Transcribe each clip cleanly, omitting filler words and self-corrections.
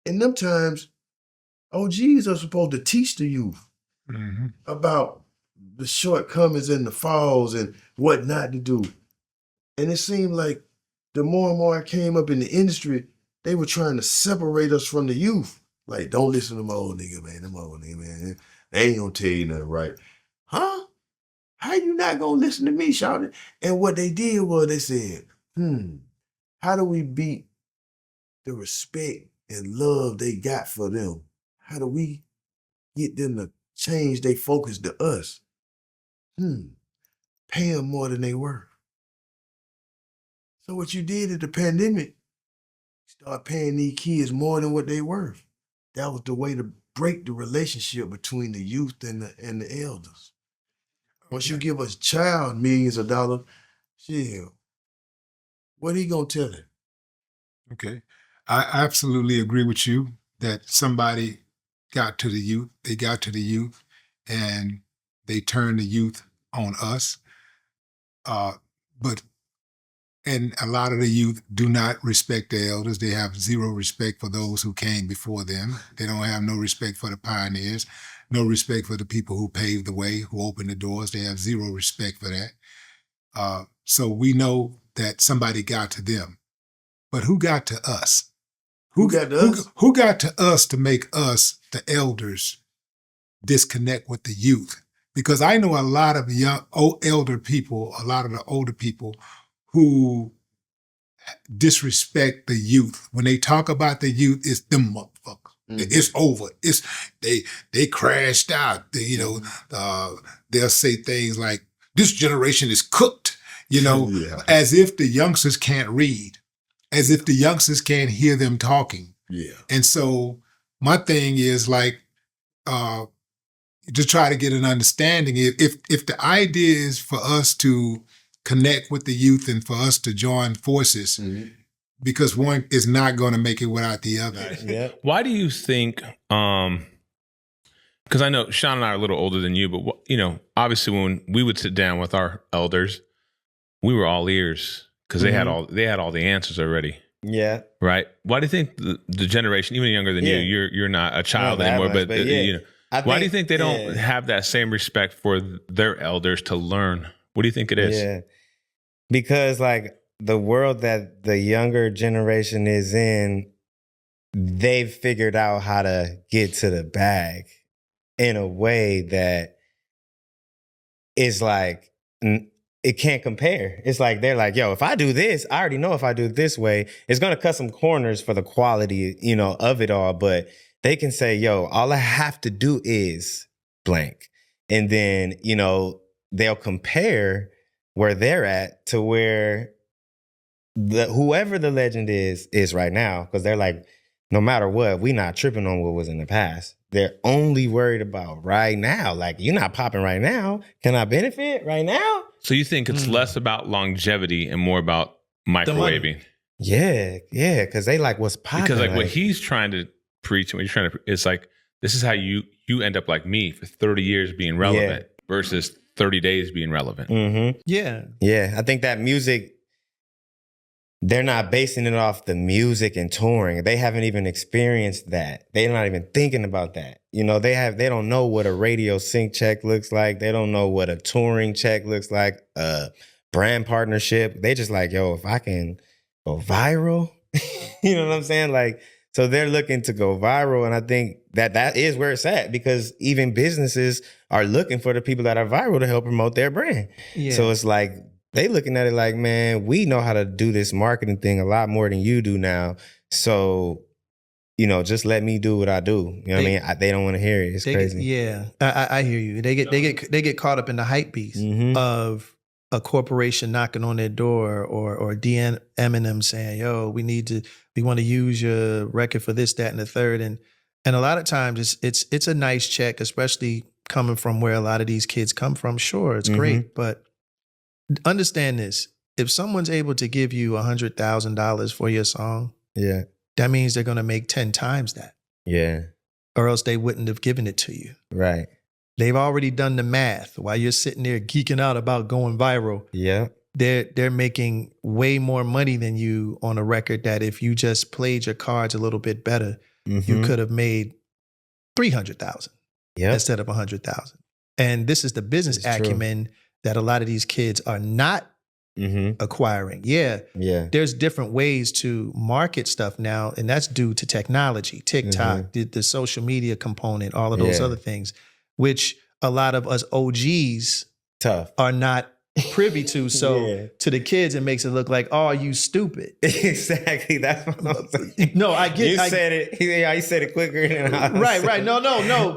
in them times, OGs are supposed to teach the youth about the shortcomings and the falls and what not to do. And it seemed like the more and more I came up in the industry, they were trying to separate us from the youth. Like, don't listen to my old nigga, man. Them old nigga, man. They ain't gonna tell you nothing right. Huh? How you not gonna listen to me, Shawn? And what they did was they said, how do we beat the respect and love they got for them? How do we get them to change their focus to us? Pay them more than they worth. So what you did at the pandemic, start paying these kids more than what they worth. That was the way to break the relationship between the youth and the elders. Once you give a child millions of dollars, shit, what he gonna tell him? Okay. I absolutely agree with you that somebody got to the youth, and they turned the youth on us. And a lot of the youth do not respect the elders. They have zero respect for those who came before them. They don't have no respect for the pioneers, no respect for the people who paved the way, who opened the doors. They have zero respect for that. So we know that somebody got to them. But who got to us? Who got to us? Who got to us to make us, the elders, disconnect with the youth? Because I know a lot of older people who disrespect the youth. When they talk about the youth, it's them motherfuckers. It's over. They crashed out. They'll say things like, "This generation is cooked," as if the youngsters can't read, as if the youngsters can't hear them talking. Yeah. And so my thing is like, to try to get an understanding. If the idea is for us to connect with the youth and for us to join forces, because one is not going to make it without the other. Yeah. Why do you think, because I know Shawn and I are a little older than you, but obviously when we would sit down with our elders, we were all ears because they had all the answers already. Yeah. Right. Why do you think the generation, even younger than you, you're not a child anymore, but why do you think they don't have that same respect for their elders to learn? What do you think it is? Yeah. Because like the world that the younger generation is in, they've figured out how to get to the bag in a way that is like, it can't compare. It's like, they're like, yo, if I do this, I already know if I do it this way, it's going to cut some corners for the quality, of it all. But they can say, yo, all I have to do is blank. And then, they'll compare where they're at to where whoever the legend is right now. Because they're like, no matter what, we not tripping on what was in the past. They're only worried about right now. Like, you're not popping right now. Can I benefit right now? So you think it's less about longevity and more about microwaving? Yeah. Because they like what's popping. Because like what he's trying to preach, and what you're trying to, it's like, this is how you end up like me for 30 years being relevant versus 30 days being relevant. Mm-hmm. Yeah. I think that music, they're not basing it off the music and touring. They haven't even experienced that. They're not even thinking about that. They don't know what a radio sync check looks like. They don't know what a touring check looks like, a brand partnership. They just like, yo, if I can go viral, you know what I'm saying? Like, so they're looking to go viral. And I think that is where it's at, because even businesses are looking for the people that are viral to help promote their brand. Yeah. So it's like, they looking at it like, man, we know how to do this marketing thing a lot more than you do now. So, just let me do what I do. You know what I mean? They don't want to hear it. It's crazy. I hear you. They get caught up in the hype beast of a corporation knocking on their door or Eminem saying, yo, we want to use your record for this, that, and the third. And a lot of times it's a nice check, especially coming from where a lot of these kids come from. Sure, it's great, but understand this. If someone's able to give you $100,000 for your song, that means they're going to make 10 times that. Yeah. Or else they wouldn't have given it to you. Right. They've already done the math while you're sitting there geeking out about going viral. Yeah. they're making way more money than you on a record that if you just played your cards a little bit better, you could have made 300,000 instead of 100,000. And this is the business acumen that a lot of these kids are not acquiring. Yeah. There's different ways to market stuff now, and that's due to technology, TikTok, the social media component, all of those other things, which a lot of us OGs are not privy to. So to the kids, it makes it look like, oh, you stupid. Exactly. That's what I'm saying. No, I get you said it. You said it quicker than I was right. No.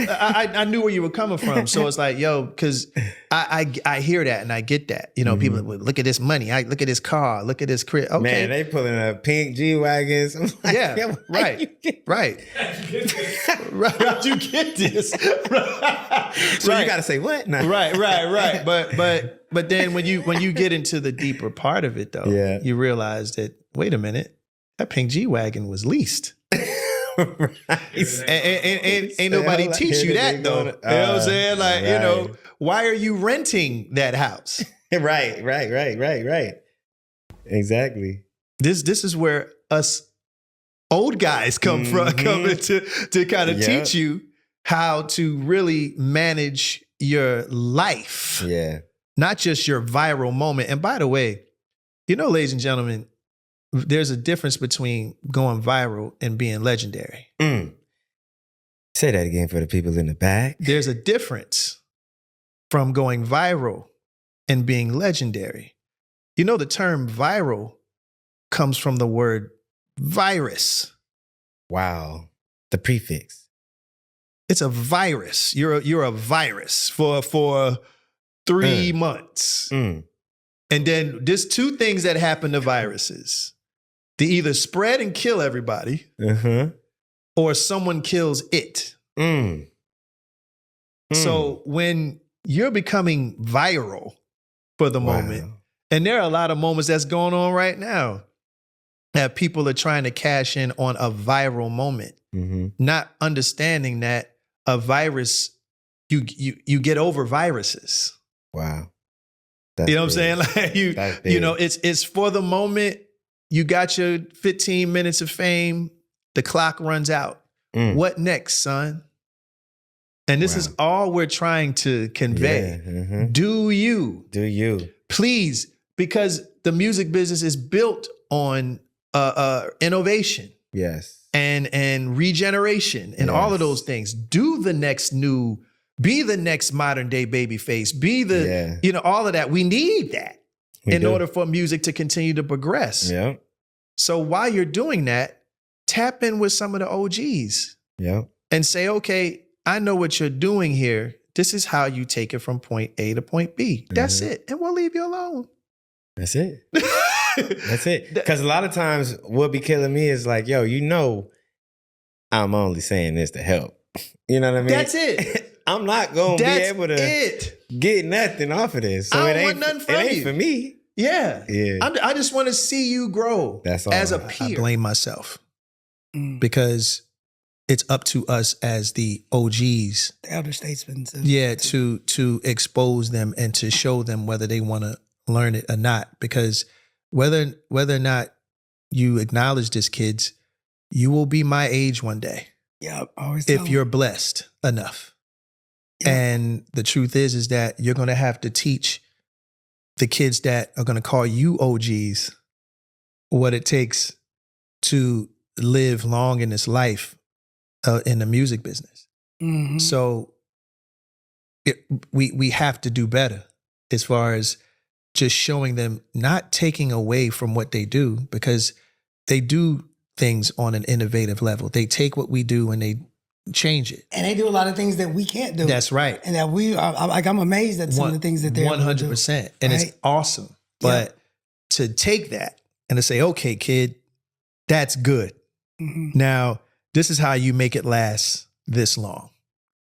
I knew where you were coming from. So it's like, yo, because I hear that and I get that. You know, people look at this money. Look at this car. Look at this crib. Okay. Man, they pulling up pink G-Wagons. Like, yeah, right. How'd you get this? So you got to say what? Nah. Right. But then when you get into the deeper part of it, though, you realize that, wait a minute, that pink G-Wagon was leased. and ain't nobody teach you that, though. You know what I'm saying? Like, you know, why are you renting that house? Right. Exactly. This is where us old guys come to kind of teach you how to really manage your life. Yeah. Not just your viral moment. And by the way, you know, ladies and gentlemen, there's a difference between going viral and being legendary. Say that again for the people in the back. There's a difference from going viral and being legendary. You know, the term viral comes from the word virus. Wow. The prefix. It's a virus. You're a virus for 3 months. And then there's two things that happen to viruses. They either spread and kill everybody, or someone kills it. So when you're becoming viral for the moment, and there are a lot of moments that's going on right now that people are trying to cash in on a viral moment, not understanding that a virus, you get over viruses. Wow. You know what I'm saying? Like you know, it's for the moment. You got your 15 minutes of fame. The clock runs out. What next, son? And this is all we're trying to convey. Do you. Please, because the music business is built on innovation. Yes. And regeneration and all of those things. Do the next new, be the next modern day Babyface, be the, you know, all of that. We need that in order for music to continue to progress. Yeah. So while you're doing that, tap in with some of the OGs. Yeah. And say, okay, I know what you're doing here. This is how you take it from point A to point B. That's it. And we'll leave you alone. That's it. That's it. Because a lot of times what be killing me is like, yo, you know, I'm only saying this to help. You know what I mean? That's it. I'm not going to be able to get nothing off of this. So I don't want nothing from you. It ain't for me. Yeah. I just want to see you grow. That's all. As a peer. I blame myself because it's up to us as the OGs, the elder statesmen, to expose them and to show them whether they want to learn it or not. Because whether or not you acknowledge this, kids, you will be my age one day. Yeah, always. If you're blessed enough. And the truth is that you're going to have to teach the kids that are going to call you OGs what it takes to live long in this life in the music business. So we have to do better as far as just showing them, not taking away from what they do, because they do things on an innovative level. They take what we do and they change it. And they do a lot of things that we can't do. That's right. And that we are, like, I'm amazed at some of the things that they're 100%. And it's awesome. But to take that and to say, okay, kid, that's good. Now, this is how you make it last this long.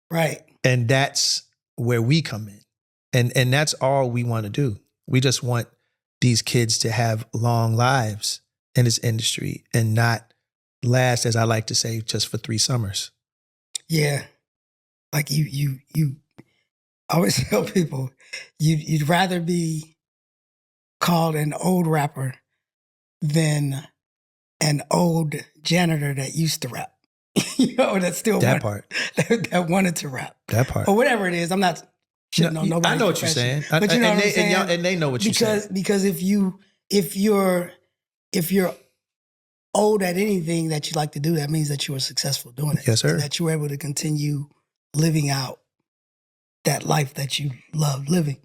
Right. And that's where we come in. And that's all we want to do. We just want these kids to have long lives in this industry and not last, as I like to say, just for 3 summers. Yeah. Like you I always tell people, you'd rather be called an old rapper than an old janitor that used to rap. That still that that wanted to rap. That part. Or whatever it is. I'm not shitting on nobody. I know what you're saying. But you know what I'm saying? And they know what you're saying. Because if you're old at anything that you like to do, that means that you were successful doing it. Yes, sir. That you were able to continue living out that life that you love living.